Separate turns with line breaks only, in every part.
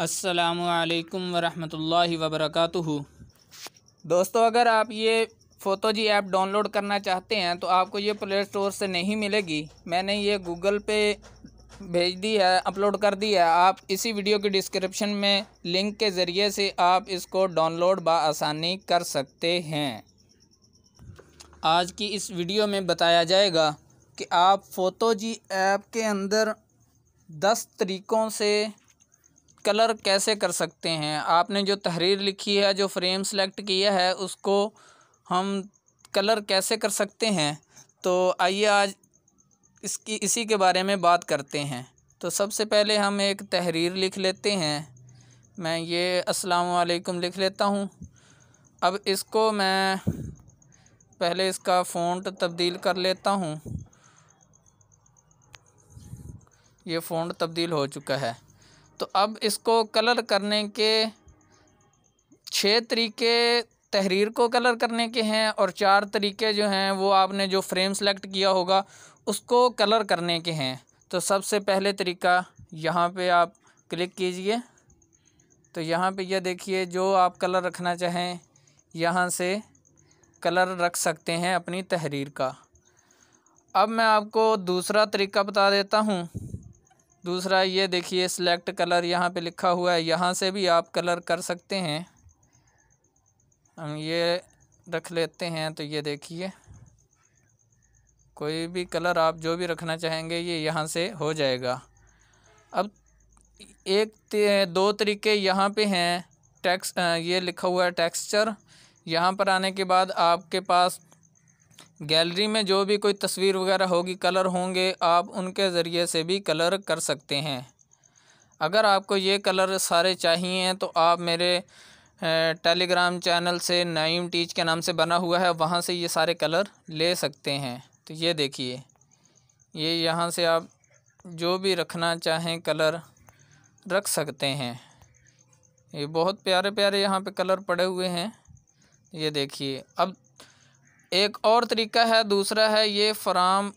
अस्सलामुअलैकुम वरहमतुल्लाहि वबरकातुहू। दोस्तों, अगर आप ये फ़ोटो जी ऐप डाउनलोड करना चाहते हैं तो आपको ये प्ले स्टोर से नहीं मिलेगी। मैंने ये गूगल पे भेज दी है, अपलोड कर दी है। आप इसी वीडियो की डिस्क्रिप्शन में लिंक के ज़रिए से आप इसको डाउनलोड बआसानी कर सकते हैं। आज की इस वीडियो में बताया जाएगा कि आप फ़ोटो जी ऐप के अंदर 10 तरीक़ों से कलर कैसे कर सकते हैं। आपने जो तहरीर लिखी है, जो फ्रेम सेलेक्ट किया है, उसको हम कलर कैसे कर सकते हैं। तो आइए आज इसी के बारे में बात करते हैं। तो सबसे पहले हम एक तहरीर लिख लेते हैं। मैं ये अस्सलामु अलैकुम लिख लेता हूँ। अब इसको मैं पहले इसका फ़ॉन्ट तब्दील कर लेता हूँ। ये फ़ॉन्ट तब्दील हो चुका है। तो अब इसको कलर करने के 6 तरीके तहरीर को कलर करने के हैं और 4 तरीके जो हैं वो आपने जो फ्रेम सेलेक्ट किया होगा उसको कलर करने के हैं। तो सबसे पहले तरीका यहाँ पे आप क्लिक कीजिए। तो यहाँ पे ये देखिए, जो आप कलर रखना चाहें यहाँ से कलर रख सकते हैं अपनी तहरीर का। अब मैं आपको दूसरा तरीका बता देता हूँ। दूसरा ये देखिए, सिलेक्ट कलर यहाँ पे लिखा हुआ है, यहाँ से भी आप कलर कर सकते हैं। हम ये रख लेते हैं। तो ये देखिए, कोई भी कलर आप जो भी रखना चाहेंगे ये यहाँ से हो जाएगा। अब दो तरीके यहाँ पे हैं। ये लिखा हुआ है टेक्सचर। यहाँ पर आने के बाद आपके पास गैलरी में जो भी कोई तस्वीर वगैरह होगी, कलर होंगे, आप उनके ज़रिए से भी कलर कर सकते हैं। अगर आपको ये कलर सारे चाहिए तो आप मेरे टेलीग्राम चैनल से नईम टीच के नाम से बना हुआ है, वहाँ से ये सारे कलर ले सकते हैं। तो ये देखिए, ये यहाँ से आप जो भी रखना चाहें कलर रख सकते हैं। ये बहुत प्यारे प्यारे यहाँ पे कलर पड़े हुए हैं। ये देखिए, अब एक और तरीका है, दूसरा है ये फ्रॉम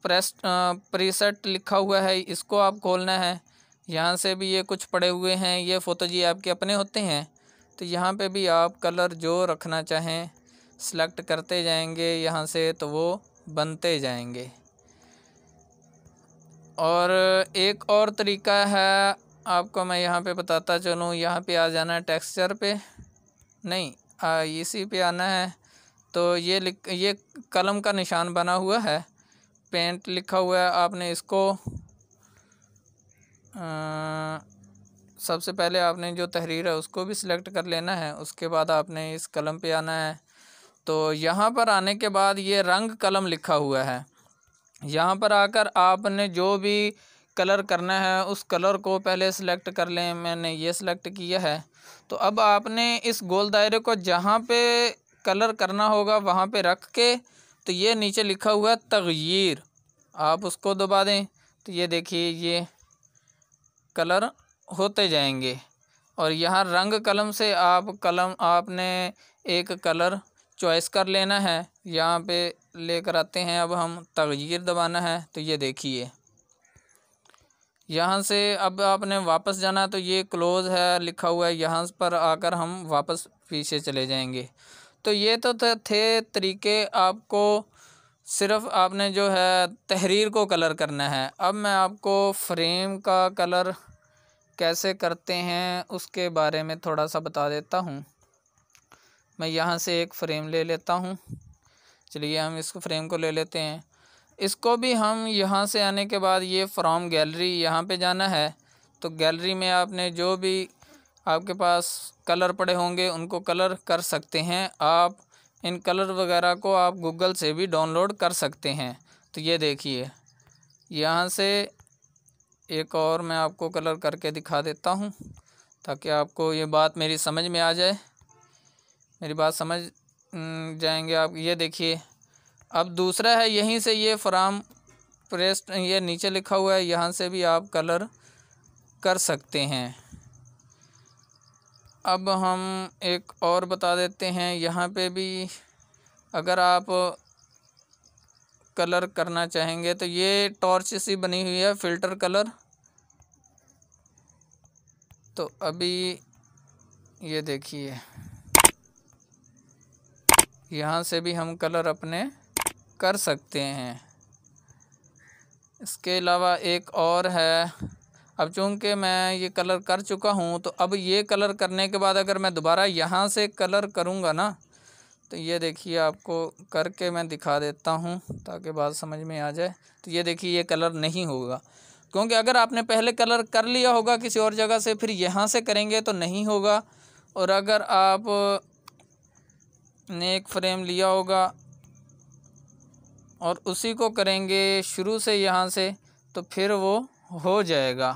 प्रीसेट लिखा हुआ है, इसको आप खोलना है। यहाँ से भी ये कुछ पड़े हुए हैं, ये फ़ोटो जी आपके अपने होते हैं। तो यहाँ पे भी आप कलर जो रखना चाहें सेलेक्ट करते जाएंगे यहाँ से, तो वो बनते जाएंगे। और एक और तरीका है, आपको मैं यहाँ पे बताता चलूँ। यहाँ पे आ जाना है टेक्सचर पे, नहीं इसी पे आना है। तो ये कलम का निशान बना हुआ है, पेंट लिखा हुआ है। आपने इसको सबसे पहले आपने जो तहरीर है उसको भी सिलेक्ट कर लेना है। उसके बाद आपने इस कलम पे आना है। तो यहाँ पर आने के बाद ये रंग कलम लिखा हुआ है, यहाँ पर आकर आपने जो भी कलर करना है उस कलर को पहले सिलेक्ट कर लें। मैंने ये सिलेक्ट किया है। तो अब आपने इस गोल दायरे को जहाँ पे कलर करना होगा वहाँ पे रख के, तो ये नीचे लिखा हुआ है तग़यीर, आप उसको दबा दें। तो ये देखिए, ये कलर होते जाएंगे। और यहाँ रंग कलम से आपने एक कलर चॉइस कर लेना है। यहाँ पे लेकर आते हैं, अब हम तग़यीर दबाना है। तो ये देखिए, यहाँ से अब आपने वापस जाना, तो ये क्लोज़ है लिखा हुआ है, यहाँ पर आकर हम वापस पीछे चले जाएंगे। तो ये तो थे तरीके, आपको सिर्फ़ आपने जो है तहरीर को कलर करना है। अब मैं आपको फ्रेम का कलर कैसे करते हैं उसके बारे में थोड़ा सा बता देता हूँ। मैं यहाँ से एक फ़्रेम ले लेता हूँ। चलिए हम इस फ्रेम को ले लेते हैं। इसको भी हम यहाँ से आने के बाद ये फ्रॉम गैलरी यहाँ पे जाना है। तो गैलरी में आपने जो भी आपके पास कलर पड़े होंगे उनको कलर कर सकते हैं। आप इन कलर वगैरह को आप गूगल से भी डाउनलोड कर सकते हैं। तो ये देखिए, यहाँ से एक और मैं आपको कलर करके दिखा देता हूँ ताकि आपको ये बात मेरी समझ में आ जाए, मेरी बात समझ जाएंगे आप। ये देखिए, अब दूसरा है, यहीं से ये फ्रॉम प्रेस्ट ये नीचे लिखा हुआ है, यहाँ से भी आप कलर कर सकते हैं। अब हम एक और बता देते हैं, यहाँ पे भी अगर आप कलर करना चाहेंगे तो ये टॉर्च सी बनी हुई है, फ़िल्टर कलर। तो अभी ये देखिए, यहाँ से भी हम कलर अपने कर सकते हैं। इसके अलावा एक और है, अब चूँकि मैं ये कलर कर चुका हूँ, तो अब ये कलर करने के बाद अगर मैं दोबारा यहाँ से कलर करूँगा ना, तो ये देखिए आपको करके मैं दिखा देता हूँ ताकि बात समझ में आ जाए। तो ये देखिए ये कलर नहीं होगा, क्योंकि अगर आपने पहले कलर कर लिया होगा किसी और जगह से, फिर यहाँ से करेंगे तो नहीं होगा। और अगर आप ने एक फ्रेम लिया होगा और उसी को करेंगे शुरू से यहाँ से, तो फिर वो हो जाएगा।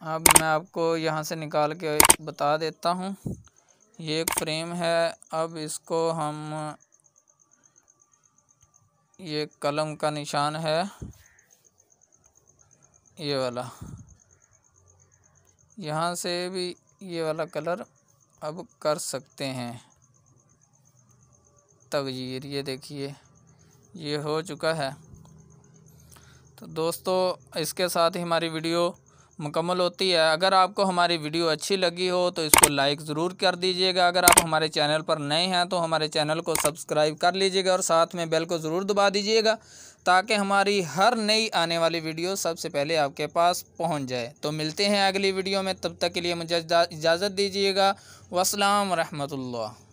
अब मैं आपको यहाँ से निकाल के बता देता हूँ। ये एक फ्रेम है, अब इसको हम, ये कलम का निशान है ये वाला, यहाँ से भी ये वाला कलर अब कर सकते हैं तगजीर। ये देखिए ये हो चुका है। तो दोस्तों इसके साथ ही हमारी वीडियो मुकम्मल होती है। अगर आपको हमारी वीडियो अच्छी लगी हो तो इसको लाइक ज़रूर कर दीजिएगा। अगर आप हमारे चैनल पर नए हैं तो हमारे चैनल को सब्सक्राइब कर लीजिएगा और साथ में बेल को ज़रूर दबा दीजिएगा, ताकि हमारी हर नई आने वाली वीडियो सबसे पहले आपके पास पहुंच जाए। तो मिलते हैं अगली वीडियो में, तब तक के लिए मुझे इजाज़त दीजिएगा। वस्सलाम रहमतुल्लाह।